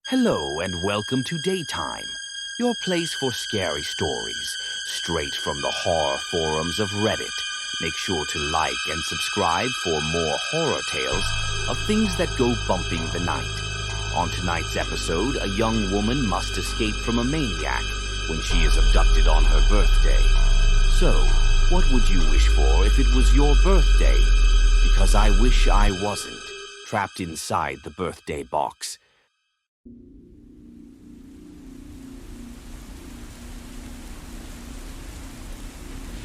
Hello and welcome to Daytime, your place for scary stories, straight from the horror forums of Reddit. Make sure to like and subscribe for more horror tales of things that go bumping the night. On tonight's episode, a young woman must escape from a maniac when she is abducted on her birthday. So, what would you wish for if it was your birthday? Because I wish I wasn't, trapped inside the birthday box.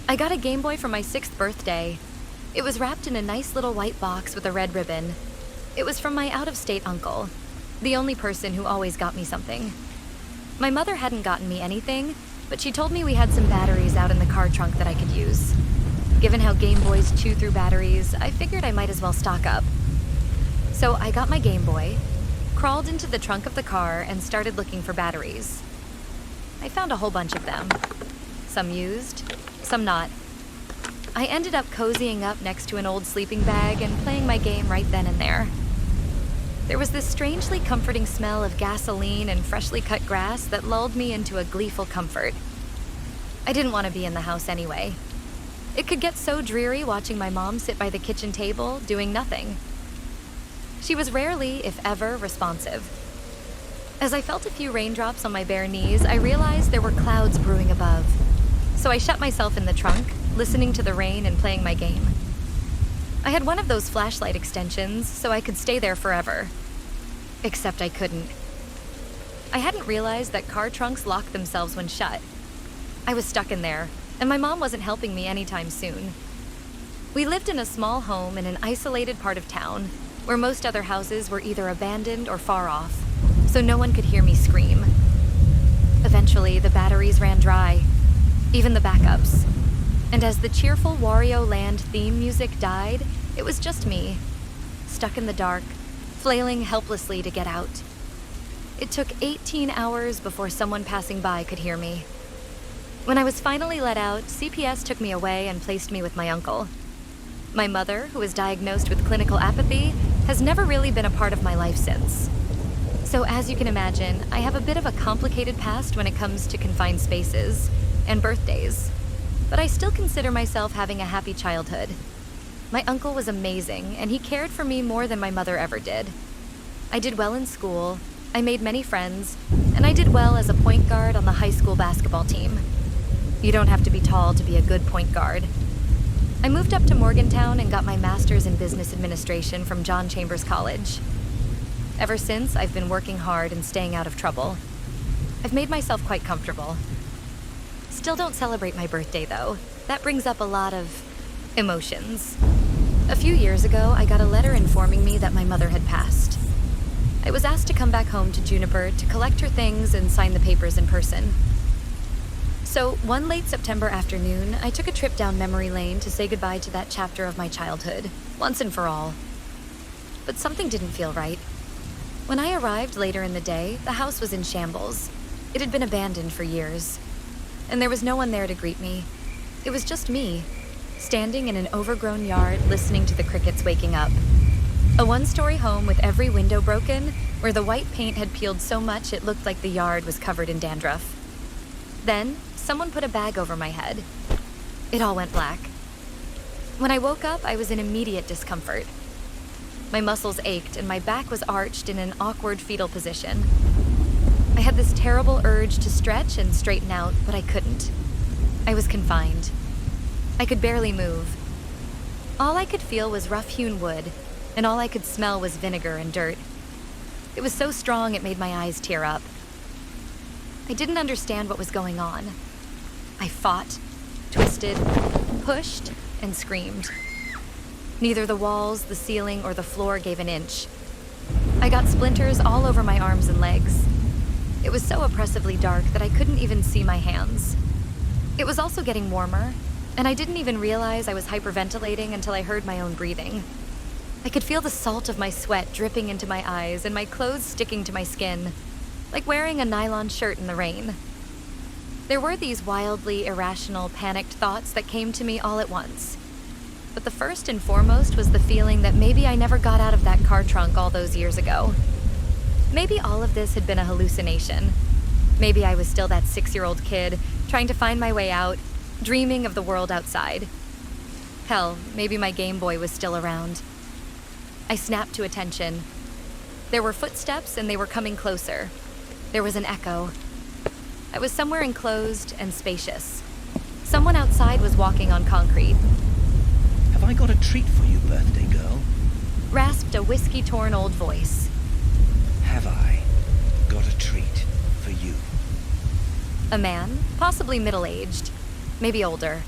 I got a Game Boy for my 6th birthday. It was wrapped in a nice little white box with a red ribbon. It was from my out-of-state uncle, the only person who always got me something. My mother hadn't gotten me anything, but she told me we had some batteries out in the car trunk that I could use. Given how Game Boys chew through batteries, I figured I might as well stock up. So I got my Game Boy, crawled into the trunk of the car, and started looking for batteries. I found a whole bunch of them. Some used, some not. I ended up cozying up next to an old sleeping bag and playing my game right then and there. There was this strangely comforting smell of gasoline and freshly cut grass that lulled me into a gleeful comfort. I didn't want to be in the house anyway. It could get so dreary watching my mom sit by the kitchen table doing nothing. She was rarely, if ever, responsive. As I felt a few raindrops on my bare knees, I realized there were clouds brewing above. So I shut myself in the trunk, listening to the rain and playing my game. I had one of those flashlight extensions, so I could stay there forever. Except I couldn't. I hadn't realized that car trunks lock themselves when shut. I was stuck in there, and my mom wasn't helping me anytime soon. We lived in a small home in an isolated part of town, where most other houses were either abandoned or far off, so no one could hear me scream. Eventually, the batteries ran dry. Even the backups. And as the cheerful Wario Land theme music died, it was just me, stuck in the dark, flailing helplessly to get out. It took 18 hours before someone passing by could hear me. When I was finally let out, CPS took me away and placed me with my uncle. My mother, who was diagnosed with clinical apathy, has never really been a part of my life since. So as you can imagine, I have a bit of a complicated past when it comes to confined spaces and birthdays, but I still consider myself having a happy childhood. My uncle was amazing, and he cared for me more than my mother ever did. I did well in school, I made many friends, and I did well as a point guard on the high school basketball team. You don't have to be tall to be a good point guard. I moved up to Morgantown and got my master's in business administration from John Chambers College. Ever since, I've been working hard and staying out of trouble. I've made myself quite comfortable. Still don't celebrate my birthday, though. That brings up a lot of emotions. A few years ago, I got a letter informing me that my mother had passed. I was asked to come back home to Juniper to collect her things and sign the papers in person. So, one late September afternoon, I took a trip down memory lane to say goodbye to that chapter of my childhood, once and for all. But something didn't feel right. When I arrived later in the day, the house was in shambles. It had been abandoned for years. And there was no one there to greet me. It was just me, standing in an overgrown yard listening to the crickets waking up. A one-story home with every window broken, where the white paint had peeled so much it looked like the yard was covered in dandruff. Then, someone put a bag over my head. It all went black. When I woke up, I was in immediate discomfort. My muscles ached and my back was arched in an awkward fetal position. I had this terrible urge to stretch and straighten out, but I couldn't. I was confined. I could barely move. All I could feel was rough-hewn wood, and all I could smell was vinegar and dirt. It was so strong it made my eyes tear up. I didn't understand what was going on. I fought, twisted, pushed, and screamed. Neither the walls, the ceiling, or the floor gave an inch. I got splinters all over my arms and legs. It was so oppressively dark that I couldn't even see my hands. It was also getting warmer, and I didn't even realize I was hyperventilating until I heard my own breathing. I could feel the salt of my sweat dripping into my eyes and my clothes sticking to my skin, like wearing a nylon shirt in the rain. There were these wildly irrational, panicked thoughts that came to me all at once. But the first and foremost was the feeling that maybe I never got out of that car trunk all those years ago. Maybe all of this had been a hallucination. Maybe I was still that 6-year-old kid, trying to find my way out, dreaming of the world outside. Hell, maybe my Game Boy was still around. I snapped to attention. There were footsteps and they were coming closer. There was an echo. I was somewhere enclosed and spacious. Someone outside was walking on concrete. Have I got a treat for you, birthday girl? Rasped a whiskey-torn old voice. Have I got a treat for you? A man, possibly middle-aged, maybe older.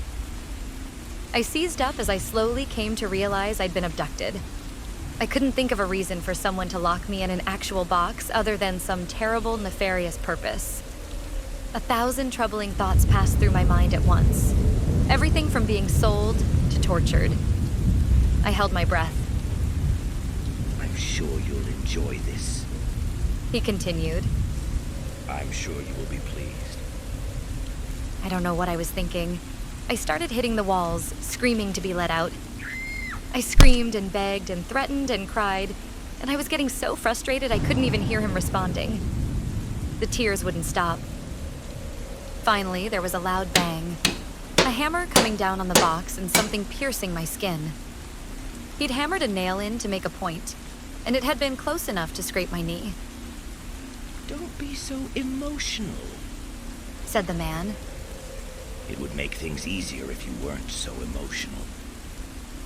I seized up as I slowly came to realize I'd been abducted. I couldn't think of a reason for someone to lock me in an actual box other than some terrible, nefarious purpose. 1,000 troubling thoughts passed through my mind at once. Everything from being sold to tortured. I held my breath. I'm sure you'll enjoy this. He continued. I'm sure you will be pleased. I don't know what I was thinking. I started hitting the walls, screaming to be let out. I screamed and begged and threatened and cried, and I was getting so frustrated I couldn't even hear him responding. The tears wouldn't stop. Finally, there was a loud bang. A hammer coming down on the box and something piercing my skin. He'd hammered a nail in to make a point, and it had been close enough to scrape my knee. Don't be so emotional, Said the man. It would make things easier if you weren't so emotional.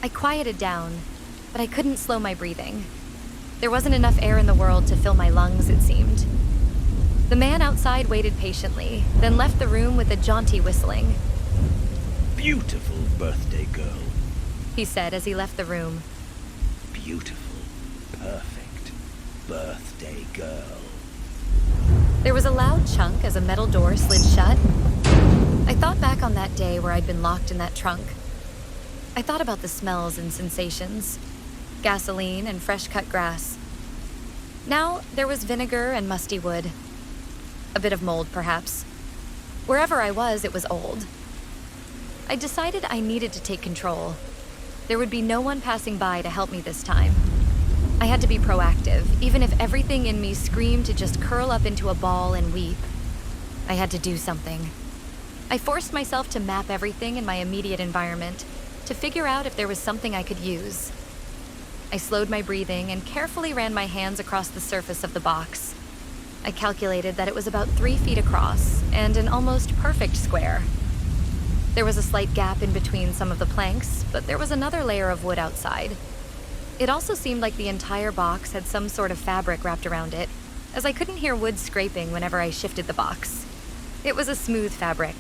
I quieted down, but I couldn't slow my breathing. There wasn't enough air in the world to fill my lungs, it seemed. The man outside waited patiently, then left the room with a jaunty whistling. Beautiful birthday girl. He said as he left the room. Beautiful, perfect birthday girl. There was a loud chunk as a metal door slid shut. I thought back on that day where I'd been locked in that trunk. I thought about the smells and sensations. Gasoline and fresh-cut grass. Now, there was vinegar and musty wood. A bit of mold, perhaps. Wherever I was, it was old. I decided I needed to take control. There would be no one passing by to help me this time. I had to be proactive, even if everything in me screamed to just curl up into a ball and weep. I had to do something. I forced myself to map everything in my immediate environment, to figure out if there was something I could use. I slowed my breathing and carefully ran my hands across the surface of the box. I calculated that it was about 3 feet across and an almost perfect square. There was a slight gap in between some of the planks, but there was another layer of wood outside. It also seemed like the entire box had some sort of fabric wrapped around it, as I couldn't hear wood scraping whenever I shifted the box. It was a smooth fabric.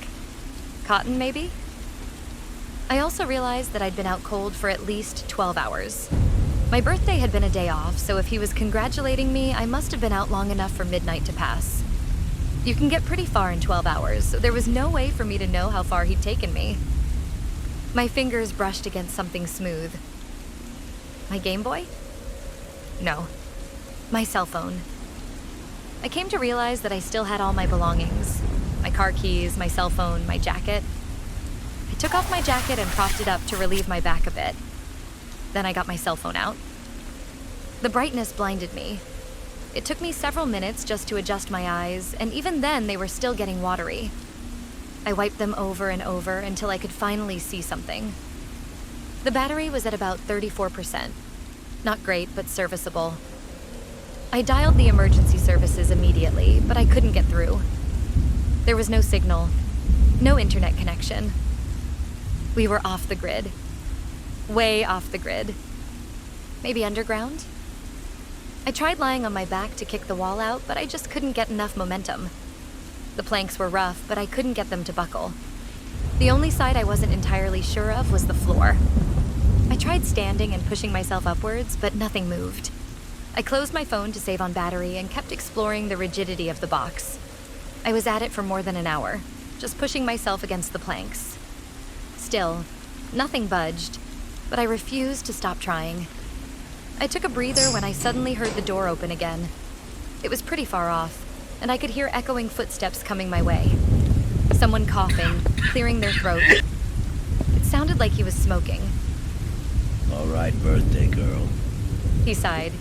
Cotton, maybe? I also realized that I'd been out cold for at least 12 hours. My birthday had been a day off, so if he was congratulating me, I must have been out long enough for midnight to pass. You can get pretty far in 12 hours, so there was no way for me to know how far he'd taken me. My fingers brushed against something smooth. My Game Boy? No. My cell phone. I came to realize that I still had all my belongings. My car keys, my cell phone, my jacket. I took off my jacket and propped it up to relieve my back a bit. Then I got my cell phone out. The brightness blinded me. It took me several minutes just to adjust my eyes, and even then they were still getting watery. I wiped them over and over until I could finally see something. The battery was at about 34%. Not great, but serviceable. I dialed the emergency services immediately, but I couldn't get through. There was no signal, no internet connection. We were off the grid. Way off the grid. Maybe underground? I tried lying on my back to kick the wall out, but I just couldn't get enough momentum. The planks were rough, but I couldn't get them to buckle. The only side I wasn't entirely sure of was the floor. I tried standing and pushing myself upwards, but nothing moved. I closed my phone to save on battery and kept exploring the rigidity of the box. I was at it for more than an hour, just pushing myself against the planks. Still, nothing budged, but I refused to stop trying. I took a breather when I suddenly heard the door open again. It was pretty far off, and I could hear echoing footsteps coming my way. Someone coughing, clearing their throat. It sounded like he was smoking. All right, birthday girl. He sighed.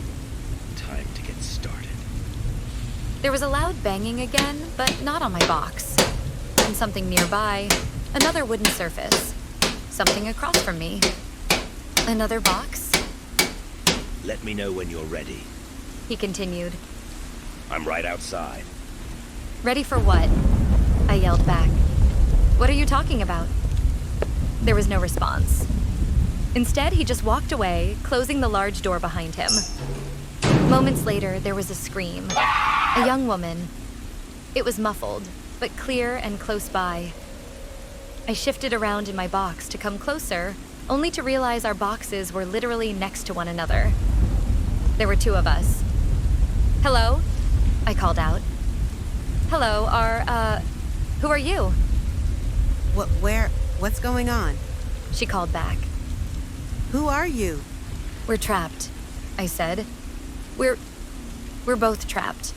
Time to get started. There was a loud banging again, but not on my box. And something nearby, another wooden surface. Something across from me. Another box. Let me know when you're ready. He continued. I'm right outside. Ready for what? I yelled back. What are you talking about? There was no response. Instead, he just walked away, closing the large door behind him. Moments later, there was a scream. A young woman. It was muffled, but clear and close by. I shifted around in my box to come closer, only to realize our boxes were literally next to one another. There were two of us. Hello? I called out. Hello, who are you? What's going on? She called back. Who are you? We're trapped, I said. We're both trapped.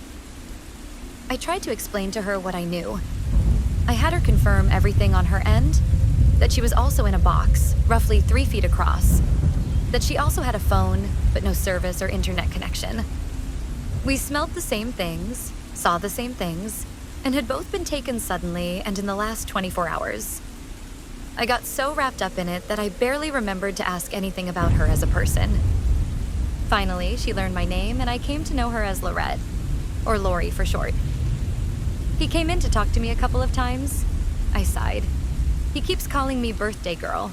I tried to explain to her what I knew. I had her confirm everything on her end, that she was also in a box, roughly 3 feet across, that she also had a phone, but no service or internet connection. We smelled the same things, saw the same things, and had both been taken suddenly and in the last 24 hours. I got so wrapped up in it that I barely remembered to ask anything about her as a person. Finally, she learned my name, and I came to know her as Lorette, or Lori for short. He came in to talk to me a couple of times. I sighed. He keeps calling me birthday girl.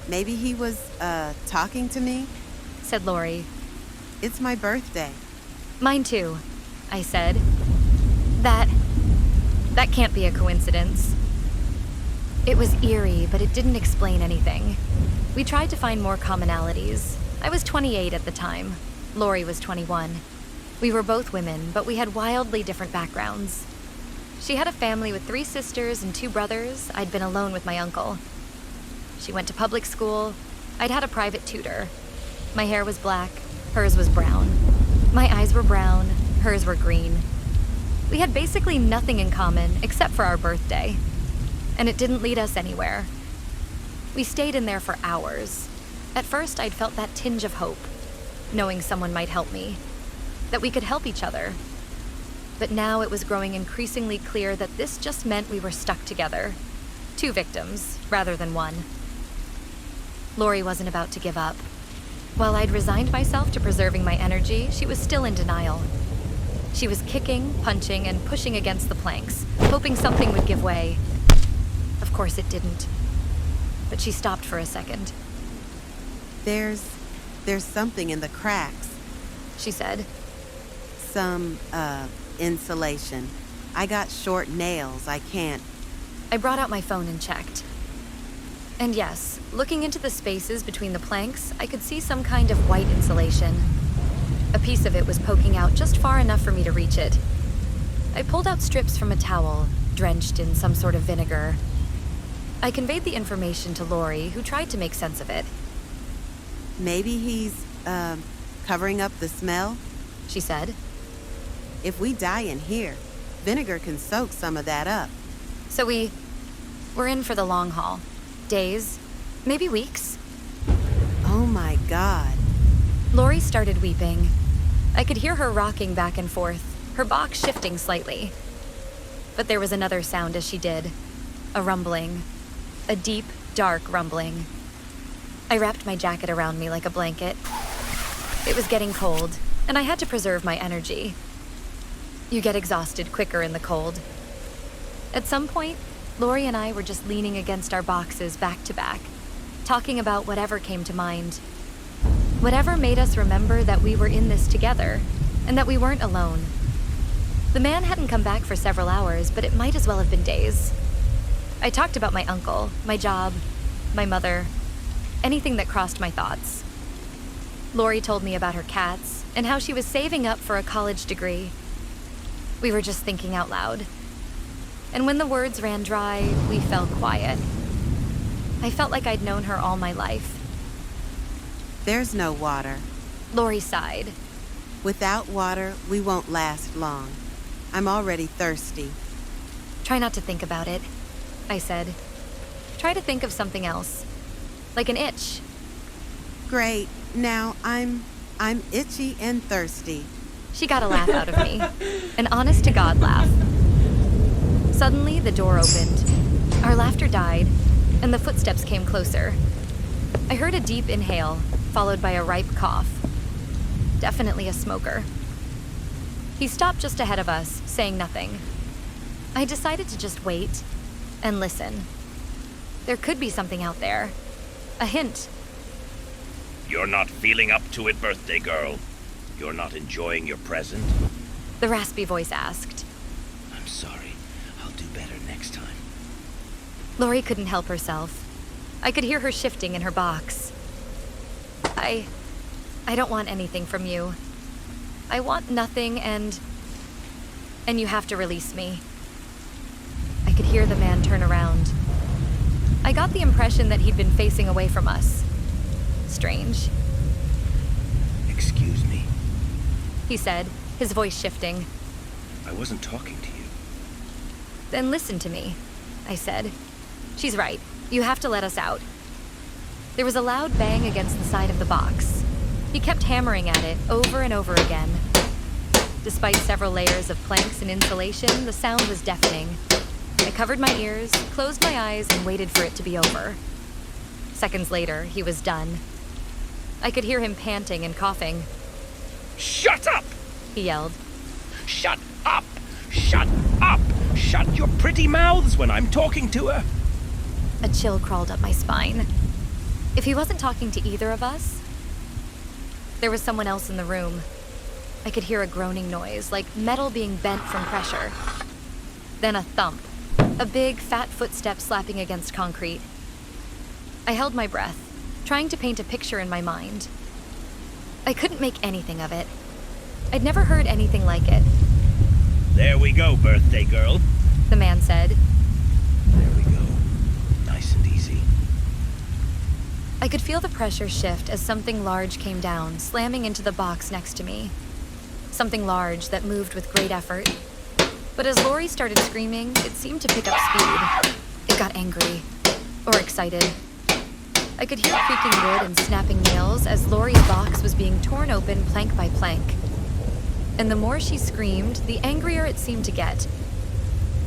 Maybe he was, talking to me? Said Lori. It's my birthday. Mine too, I said. That can't be a coincidence. It was eerie, but it didn't explain anything. We tried to find more commonalities. I was 28 at the time. Lori was 21. We were both women, but we had wildly different backgrounds. She had a family with 3 sisters and 2 brothers. I'd been alone with my uncle. She went to public school. I'd had a private tutor. My hair was black. Hers was brown. My eyes were brown. Hers were green. We had basically nothing in common except for our birthday. And it didn't lead us anywhere. We stayed in there for hours. At first, I'd felt that tinge of hope, knowing someone might help me, that we could help each other. But now it was growing increasingly clear that this just meant we were stuck together. 2 victims, rather than 1. Lori wasn't about to give up. While I'd resigned myself to preserving my energy, she was still in denial. She was kicking, punching, and pushing against the planks, hoping something would give way. Of course it didn't. But she stopped for a second. There's something in the cracks. She said. Some, insulation. I got short nails. I can't. I brought out my phone and checked. And yes, looking into the spaces between the planks, I could see some kind of white insulation. A piece of it was poking out just far enough for me to reach it. I pulled out strips from a towel, drenched in some sort of vinegar. I conveyed the information to Lori, who tried to make sense of it. Maybe he's, covering up the smell? She said. If we die in here, vinegar can soak some of that up. So we're in for the long haul. Days, maybe weeks. Oh my God. Lori started weeping. I could hear her rocking back and forth, her box shifting slightly. But there was another sound as she did. A rumbling. A deep, dark rumbling. I wrapped my jacket around me like a blanket. It was getting cold, and I had to preserve my energy. You get exhausted quicker in the cold. At some point, Lori and I were just leaning against our boxes back to back, talking about whatever came to mind. Whatever made us remember that we were in this together, and that we weren't alone. The man hadn't come back for several hours, but it might as well have been days. I talked about my uncle, my job, my mother, anything that crossed my thoughts. Lori told me about her cats, and how she was saving up for a college degree. We were just thinking out loud. And when the words ran dry, we fell quiet. I felt like I'd known her all my life. There's no water. Lori sighed. Without water, we won't last long. I'm already thirsty. Try not to think about it, I said. Try to think of something else. Like an itch. Great. Now I'm itchy and thirsty. She got a laugh out of me. An honest-to-God laugh. Suddenly, the door opened. Our laughter died, and the footsteps came closer. I heard a deep inhale, followed by a ripe cough. Definitely a smoker. He stopped just ahead of us, saying nothing. I decided to just wait and listen. There could be something out there. A hint. You're not feeling up to it, birthday girl. You're not enjoying your present. The raspy voice asked. I'm sorry. I'll do better next time. Lori couldn't help herself. I could hear her shifting in her box. I don't want anything from you. I want nothing, and you have to release me. I could hear the man turn around. I got the impression that he'd been facing away from us. Strange. Excuse me. He said, his voice shifting. I wasn't talking to you. Then listen to me, I said. She's right. You have to let us out. There was a loud bang against the side of the box. He kept hammering at it over and over again. Despite several layers of planks and insulation, the sound was deafening. I covered my ears, closed my eyes, and waited for it to be over. Seconds later, he was done. I could hear him panting and coughing. Shut up! He yelled. Shut up! Shut up! Shut your pretty mouths when I'm talking to her! A chill crawled up my spine. If he wasn't talking to either of us, there was someone else in the room. I could hear a groaning noise, like metal being bent from pressure. Then a thump, a big, fat footstep slapping against concrete. I held my breath, trying to paint a picture in my mind. I couldn't make anything of it. I'd never heard anything like it. There we go, birthday girl. The man said. There we go. Nice and easy. I could feel the pressure shift as something large came down, slamming into the box next to me. Something large that moved with great effort. But as Lori started screaming, it seemed to pick up speed. It got angry. Or excited. I could hear creaking wood and snapping nails as Lori's box was being torn open plank by plank. And the more she screamed, the angrier it seemed to get.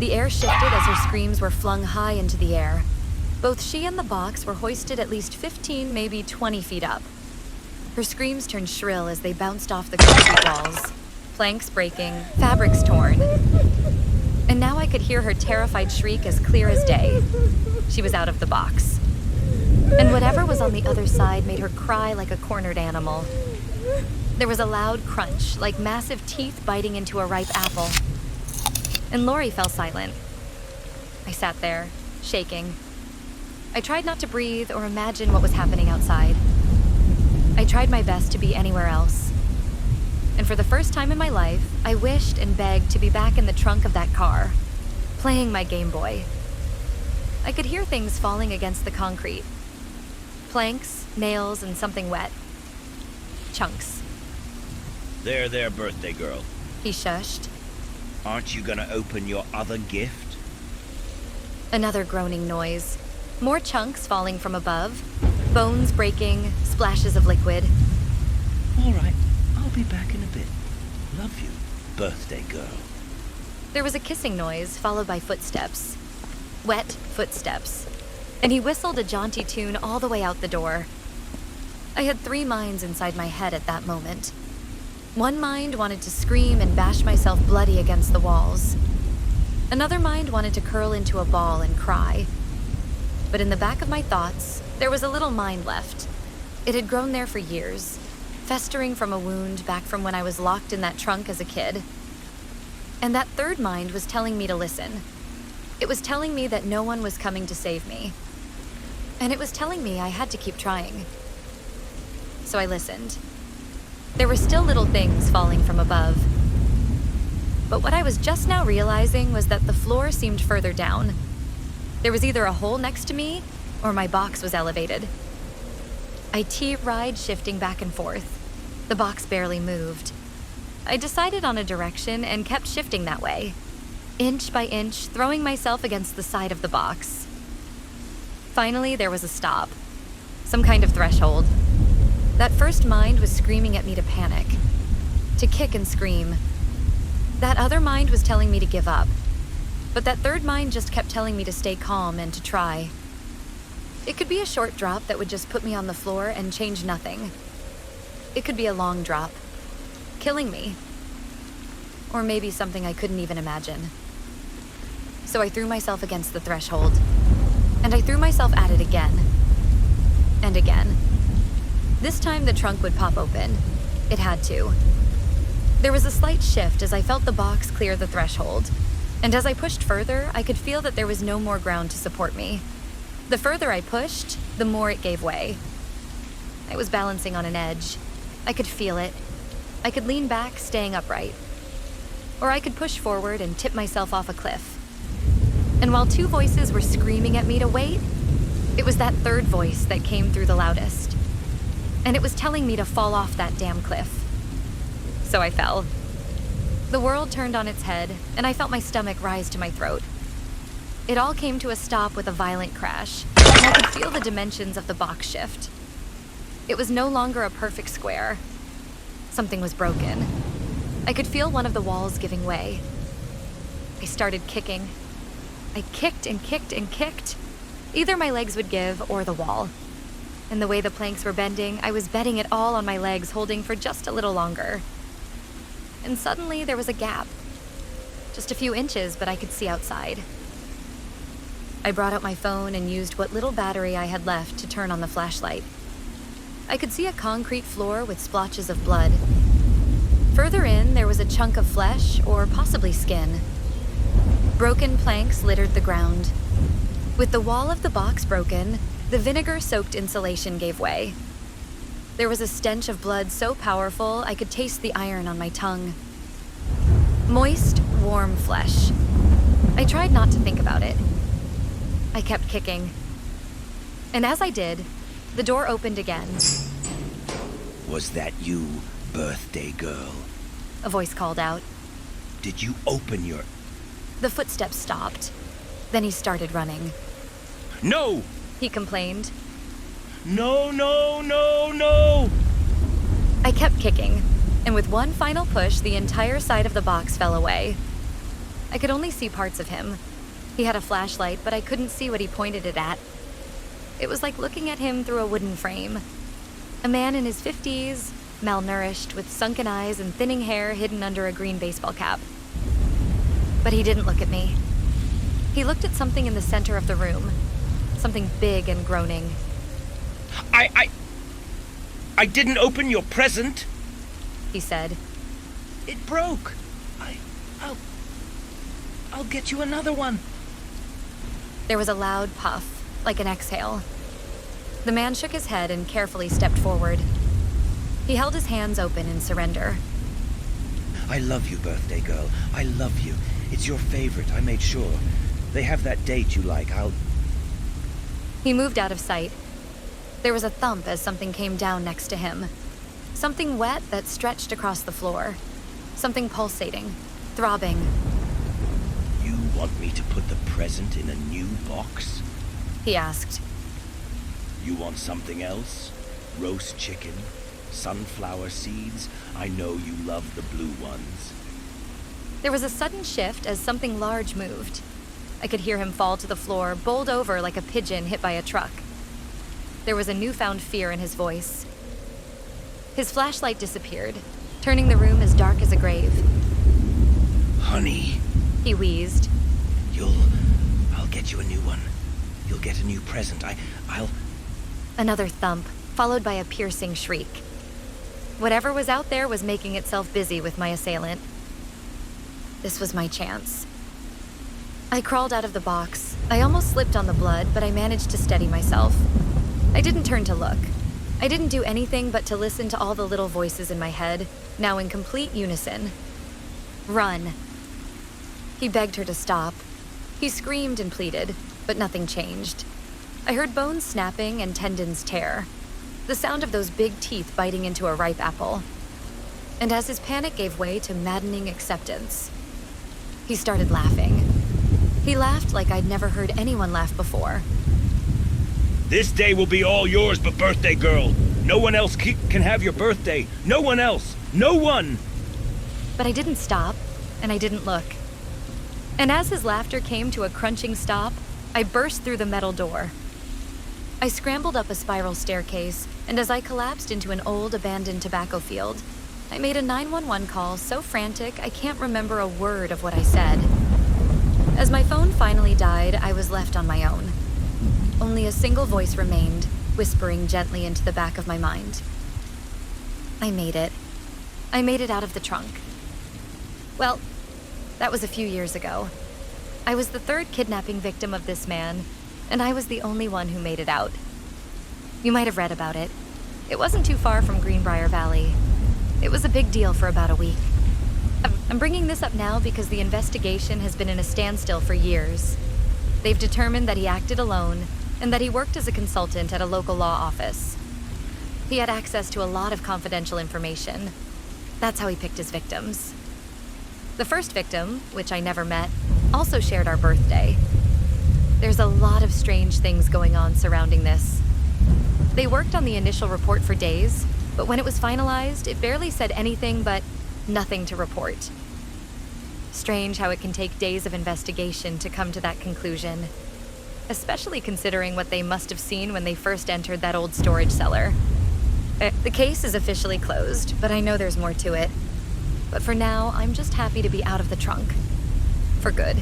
The air shifted as her screams were flung high into the air. Both she and the box were hoisted at least 15, maybe 20 feet up. Her screams turned shrill as they bounced off the concrete walls. Planks breaking, fabrics torn. And now I could hear her terrified shriek as clear as day. She was out of the box. And whatever was on the other side made her cry like a cornered animal. There was a loud crunch, like massive teeth biting into a ripe apple. And Lori fell silent. I sat there, shaking. I tried not to breathe or imagine what was happening outside. I tried my best to be anywhere else. And for the first time in my life, I wished and begged to be back in the trunk of that car, playing my Game Boy. I could hear things falling against the concrete. Planks, nails, and something wet. Chunks. There, birthday girl. He shushed. Aren't you gonna open your other gift? Another groaning noise. More chunks falling from above. Bones breaking, splashes of liquid. All right, I'll be back in a bit. Love you, birthday girl. There was a kissing noise, followed by footsteps. Wet footsteps. And he whistled a jaunty tune all the way out the door. I had 3 minds inside my head at that moment. One mind wanted to scream and bash myself bloody against the walls. Another mind wanted to curl into a ball and cry. But in the back of my thoughts, there was a little mind left. It had grown there for years, festering from a wound back from when I was locked in that trunk as a kid. And that third mind was telling me to listen. It was telling me that no one was coming to save me. And it was telling me I had to keep trying. So I listened. There were still little things falling from above. But what I was just now realizing was that the floor seemed further down. There was either a hole next to me, or my box was elevated. I T-ried, shifting back and forth. The box barely moved. I decided on a direction and kept shifting that way, inch by inch, throwing myself against the side of the box. Finally, there was a stop. Some kind of threshold. That first mind was screaming at me to panic. to kick and scream. That other mind was telling me to give up, but that third mind just kept telling me to stay calm and to try. It could be a short drop that would just put me on the floor and change nothing. It could be a long drop, killing me. Or maybe something I couldn't even imagine. So I threw myself against the threshold, and I threw myself at it again. And again. This time the trunk would pop open. It had to. There was a slight shift as I felt the box clear the threshold, and as I pushed further, I could feel that there was no more ground to support me. The further I pushed, the more it gave way. I was balancing on an edge. I could feel it. I could lean back, staying upright. Or I could push forward and tip myself off a cliff. And while two voices were screaming at me to wait, it was that third voice that came through the loudest. And it was telling me to fall off that damn cliff. So I fell. The world turned on its head, and I felt my stomach rise to my throat. It all came to a stop with a violent crash, and I could feel the dimensions of the box shift. It was no longer a perfect square. Something was broken. I could feel one of the walls giving way. I started kicking. I kicked and kicked and kicked. Either my legs would give or the wall. And the way the planks were bending, I was betting it all on my legs holding for just a little longer. And suddenly there was a gap. Just a few inches, but I could see outside. I brought out my phone and used what little battery I had left to turn on the flashlight. I could see a concrete floor with splotches of blood. Further in, there was a chunk of flesh, or possibly skin. Broken planks littered the ground. With the wall of the box broken, the vinegar-soaked insulation gave way. There was a stench of blood so powerful I could taste the iron on my tongue. Moist, warm flesh. I tried not to think about it. I kept kicking. And as I did, the door opened again. Was that you, birthday girl? A voice called out. Did you open your... The footsteps stopped. Then he started running. No! He complained. No, no, no, no! I kept kicking, and with one final push, the entire side of the box fell away. I could only see parts of him. He had a flashlight, but I couldn't see what he pointed it at. It was like looking at him through a wooden frame. A man in his 50s, malnourished, with sunken eyes and thinning hair hidden under a green baseball cap. But he didn't look at me. He looked at something in the center of the room. Something big and groaning. I didn't open your present, He said. It broke. I'll get you another one. There was a loud puff, like an exhale. The man shook his head and carefully stepped forward. He held his hands open in surrender. I love you, birthday girl. I love you. It's your favorite, I made sure. They have that date you like. He moved out of sight. There was a thump as something came down next to him. Something wet that stretched across the floor. Something pulsating, throbbing. You want me to put the present in a new box? He asked. You want something else? Roast chicken? Sunflower seeds? I know you love the blue ones. There was a sudden shift as something large moved. I could hear him fall to the floor, bowled over like a pigeon hit by a truck. There was a newfound fear in his voice. His flashlight disappeared, turning the room as dark as a grave. Honey. He wheezed. I'll get you a new one. You'll get a new present. I'll... Another thump, followed by a piercing shriek. Whatever was out there was making itself busy with my assailant. This was my chance. I crawled out of the box. I almost slipped on the blood, but I managed to steady myself. I didn't turn to look. I didn't do anything but to listen to all the little voices in my head, now in complete unison. Run. He begged her to stop. He screamed and pleaded, but nothing changed. I heard bones snapping and tendons tear. The sound of those big teeth biting into a ripe apple. And as his panic gave way to maddening acceptance, he started laughing. He laughed like I'd never heard anyone laugh before. This day will be all yours but birthday girl. No one else can have your birthday. No one else. No one! But I didn't stop, and I didn't look. And as his laughter came to a crunching stop, I burst through the metal door. I scrambled up a spiral staircase, and as I collapsed into an old, abandoned tobacco field, I made a 911 call so frantic I can't remember a word of what I said. As my phone finally died, I was left on my own. Only a single voice remained, whispering gently into the back of my mind. I made it. I made it out of the trunk. Well, that was a few years ago. I was the third kidnapping victim of this man, and I was the only one who made it out. You might have read about it. It wasn't too far from Greenbrier Valley. It was a big deal for about a week. I'm bringing this up now because the investigation has been in a standstill for years. They've determined that he acted alone and that he worked as a consultant at a local law office. He had access to a lot of confidential information. That's how he picked his victims. The first victim, which I never met, also shared our birthday. There's a lot of strange things going on surrounding this. They worked on the initial report for days, but when it was finalized, it barely said anything but nothing to report. Strange how it can take days of investigation to come to that conclusion, especially considering what they must have seen when they first entered that old storage cellar. The case is officially closed, but I know there's more to it. But for now, I'm just happy to be out of the trunk. For good.